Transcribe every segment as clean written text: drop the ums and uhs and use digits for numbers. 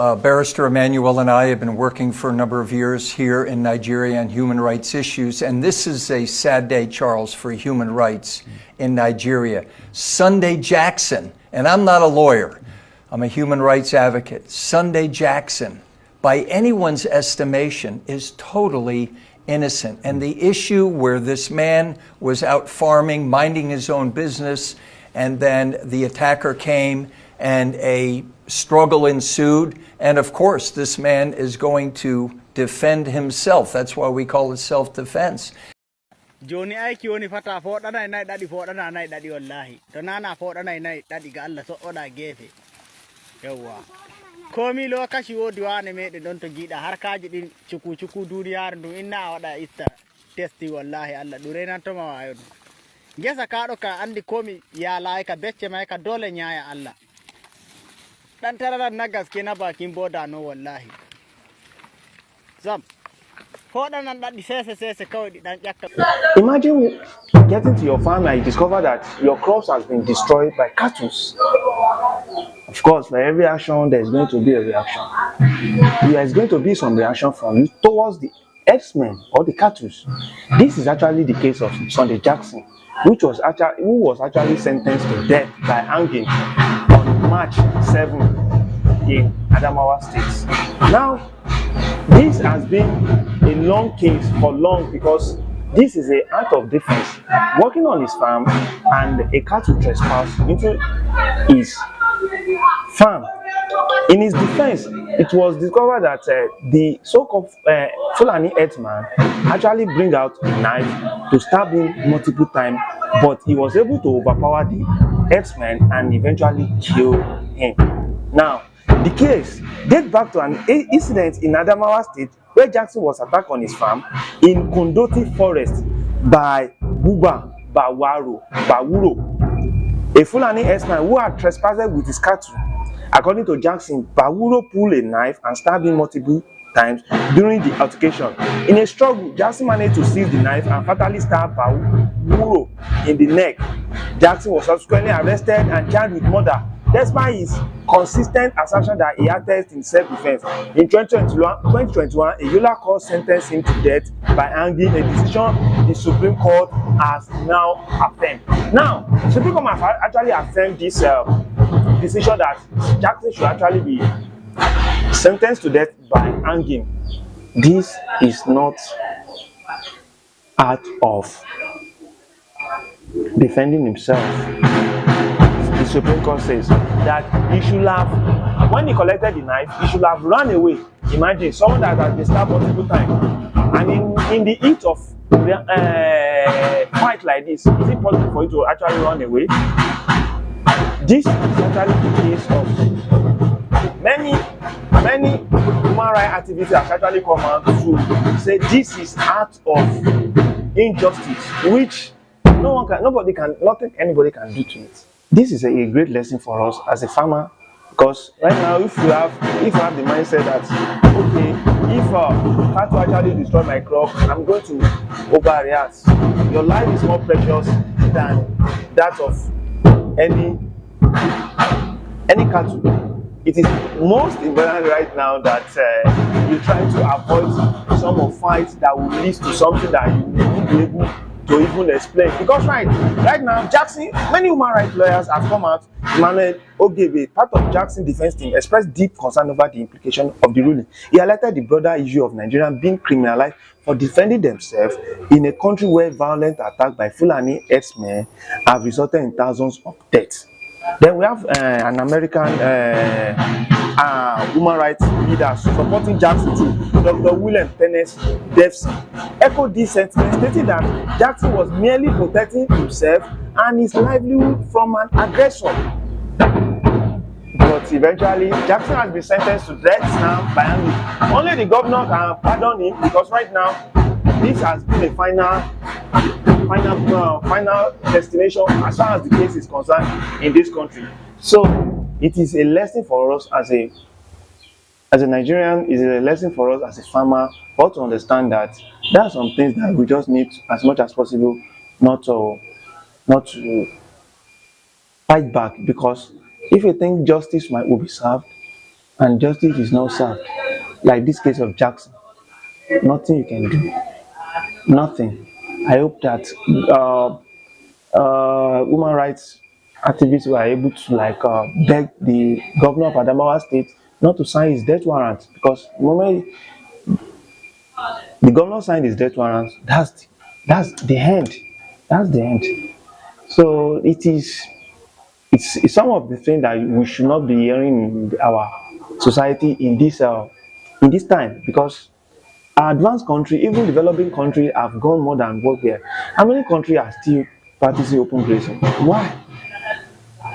Barrister Emmanuel and I have been working for a number of years here in Nigeria on human rights issues, and this is a sad day, Charles, for human rights in Nigeria. Sunday Jackson, and I'm not a lawyer, I'm a human rights advocate. Sunday Jackson, by anyone's estimation, is totally innocent. And the issue where this man was out farming, minding his own business, and then the attacker came and a struggle ensued. And of course, this man is going to defend himself. That's why we call it self-defense. Joni aiki woni fata foda nai dadi foda nai dadi wallahi to nana foda nai dadi ga Allah so oda gefe yawa komi lokaci wodi wane mede don to gida har kaji din cuku duniyar ndu inna wada ista testi wallahi Allah dure nan to ma wayo gesa ka do ka andi komi ya laika becce mai ka dole nyaaya Allah dan tararan na gaske na bakin boda no wallahi zam imagine getting to your farm and you discover that your crops has been destroyed by cattle. Of course, for every action there's going to be a reaction. There's going to be some reaction from you towards the herdsmen or the cattle. This is actually the case of Sunday Jackson, who was actually sentenced to death by hanging on March 7 in Adamawa State. Now, this has been a long case for long because this is an act of defense. Working on his farm and a cattle trespass into his farm. In his defense, it was discovered that the so-called Fulani Herdsman actually bring out a knife to stab him multiple times, but he was able to overpower the herdsman and eventually kill him. Now, the case dates back to an incident in Adamawa State where Jackson was attacked on his farm in Kondoti Forest by Buba Bawuro, a Fulani herdsman who had trespassed with his cattle. According to Jackson, Bawuro pulled a knife and stabbed him multiple times during the altercation. In a struggle, Jackson managed to seize the knife and fatally stabbed Bawuro in the neck. Jackson was subsequently arrested and charged with murder, despite his consistent assertion that he acted in self-defense. In 2021, a Yola court sentenced him to death by hanging, a decision the Supreme Court has now affirmed. Now, the Supreme Court has actually affirmed this decision that Jackson should actually be sentenced to death by hanging. This is not act of defending himself. The Supreme Court says that he should have, when he collected the knife, he should have run away. Imagine someone that has been stabbed multiple times, and in the heat of fight like this, is it possible for you to actually run away? This is actually the case of many human rights activists have actually come out to say this is act of injustice, which anybody can do to it. This is a great lesson for us as a farmer, because right now, if you have the mindset that okay, if cattle actually destroy my crop, I'm going to overreact. Your life is more precious than that of any cattle. It is most important right now that you try to avoid some of fights that will lead to something that you won't be able to even explain. Because right now, Jackson, many human rights lawyers have come out. Emmanuel Ogebe, part of Jackson's defense team, expressed deep concern over the implication of the ruling. He highlighted the broader issue of Nigerians being criminalized for defending themselves in a country where violent attacks by Fulani herdsmen have resulted in thousands of deaths. Then we have an American human rights leader supporting Jackson too, Dr. William Tennessee Devson, echoed this sentiment, stating that Jackson was merely protecting himself and his livelihood from an aggressor. But eventually, Jackson has been sentenced to death now by hanging. Only the governor can pardon him, because right now, this has been a final destination as far as the case is concerned in this country. So it is a lesson for us as a Nigerian, is a lesson for us as a farmer, for to understand that there are some things that we just need as much as possible not to fight back, because if you think justice will be served and justice is not served, like this case of Jackson, nothing you can do. Nothing. I hope that human rights activists were able to beg the governor of Adamawa State not to sign his death warrant, because the moment the governor signed his death warrant, that's the end. That's the end. So it's some of the things that we should not be hearing in our society in this time, because our advanced country, even developing country, have gone more than what we are. How many countries are still practicing open grazing? Why?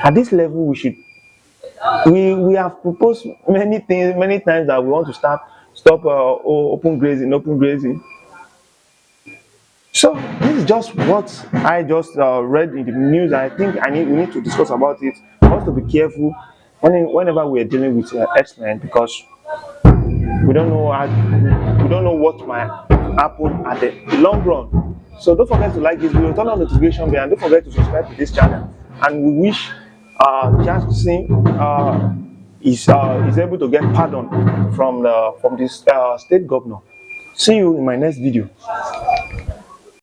At this level, we have proposed many things many times that we want to stop open grazing. So this is just what I just read in the news. I think we need to discuss about it. Also, to be careful whenever we are dealing with Herdsmen, because we don't know what might happen at the long run. So don't forget to like this video, turn on the notification bell, and don't forget to subscribe to this channel. And we wish Jackson is able to get pardon from this state governor. See you in my next video.